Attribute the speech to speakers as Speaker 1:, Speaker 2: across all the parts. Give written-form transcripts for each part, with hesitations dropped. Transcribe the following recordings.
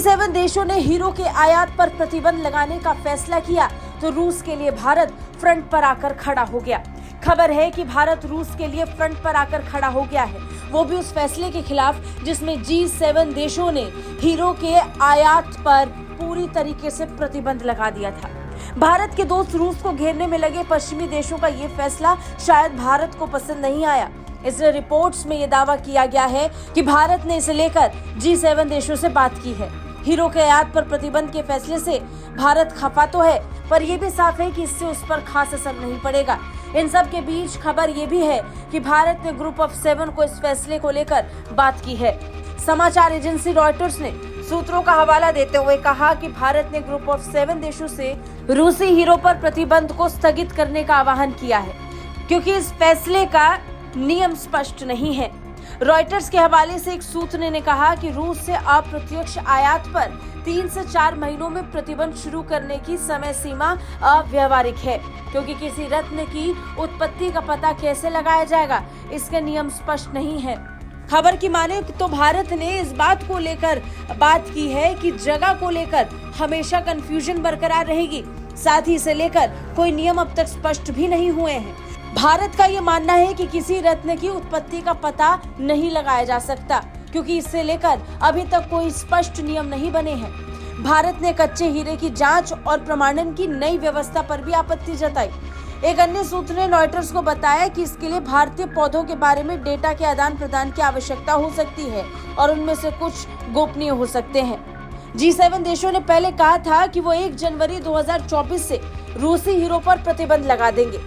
Speaker 1: G7 देशों ने hero के आयात पर प्रतिबंध लगाने का फैसला किया तो रूस के लिए भारत फ्रंट पर आकर खड़ा हो गया। खबर है कि भारत रूस के लिए फ्रंट पर आकर खड़ा हो गया है, वो भी उस फैसले के खिलाफ जिसमें G7 देशों ने हीरो के आयात पर पूरी तरीके से प्रतिबंध लगा दिया था। भारत के दोस्त रूस को घेरने में लगे पश्चिमी देशों का ये फैसला शायद भारत को पसंद नहीं आया। इसलिए रिपोर्ट्स में ये दावा किया गया है कि भारत ने इसे लेकर G7 देशों से बात की है। हीरो के आयात पर प्रतिबंध के फैसले से भारत खफा तो है, पर यह भी साफ है कि इससे उस पर खास असर नहीं पड़ेगा। इन सब के बीच खबर ये भी है कि भारत ने ग्रुप ऑफ 7 को इस फैसले को लेकर बात की है। समाचार एजेंसी रॉयटर्स ने सूत्रों का हवाला देते हुए कहा कि भारत ने ग्रुप ऑफ 7 देशों से रूसी हीरो पर प्रतिबंध को स्थगित करने का आह्वान किया है, क्योंकि इस फैसले का नियम स्पष्ट नहीं है। रॉयटर्स के हवाले से एक सूत्र ने कहा कि रूस से अप्रत्यक्ष आयात पर 3 से 4 महीनों में प्रतिबंध शुरू करने की समय सीमा अव्यावहारिक है, क्योंकि किसी रत्न की उत्पत्ति का पता कैसे लगाया जाएगा, इसके नियम स्पष्ट नहीं है। खबर की माने तो भारत ने इस बात को लेकर बात की है कि जगह को लेकर हमेशा कंफ्यूजन बरकरार रहेगी। साथ ही इसे लेकर कोई नियम अब तक स्पष्ट भी नहीं हुए हैं। भारत का ये मानना है कि किसी रत्न की उत्पत्ति का पता नहीं लगाया जा सकता, क्योंकि इससे लेकर अभी तक कोई स्पष्ट नियम नहीं बने हैं। भारत ने कच्चे हीरे की जांच और प्रमाणन की नई व्यवस्था पर भी आपत्ति जताई। एक अन्य सूत्र ने रॉयटर्स को बताया कि इसके लिए भारतीय पौधों के बारे में डेटा के आदान प्रदान की आवश्यकता हो सकती है और उनमें से कुछ गोपनीय हो सकते हैं। G7 देशों ने पहले कहा था कि वो 1 जनवरी 2024 से रूसी हीरो पर प्रतिबंध लगा देंगे।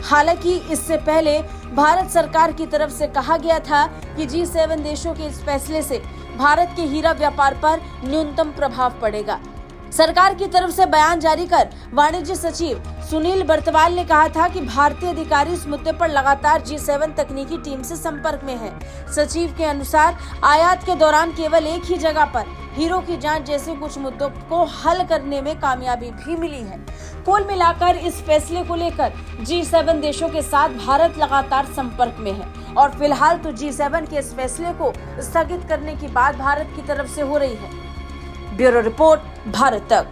Speaker 1: हालांकि इससे पहले भारत सरकार की तरफ से कहा गया था कि G7 देशों के इस फैसले से भारत के हीरा व्यापार पर न्यूनतम प्रभाव पड़ेगा। सरकार की तरफ से बयान जारी कर वाणिज्य सचिव सुनील बर्तवाल ने कहा था कि भारतीय अधिकारी इस मुद्दे पर लगातार G7 तकनीकी टीम से संपर्क में हैं। सचिव के अनुसार आयात के दौरान केवल एक ही जगह पर हीरो की जांच जैसे कुछ मुद्दों को हल करने में कामयाबी भी मिली है। कुल मिलाकर इस फैसले को लेकर G7 देशों के साथ भारत लगातार संपर्क में है और फिलहाल तो G7 के इस फैसले को स्थगित करने की बात भारत की तरफ से हो रही है। ब्यूरो रिपोर्ट, भारत तक।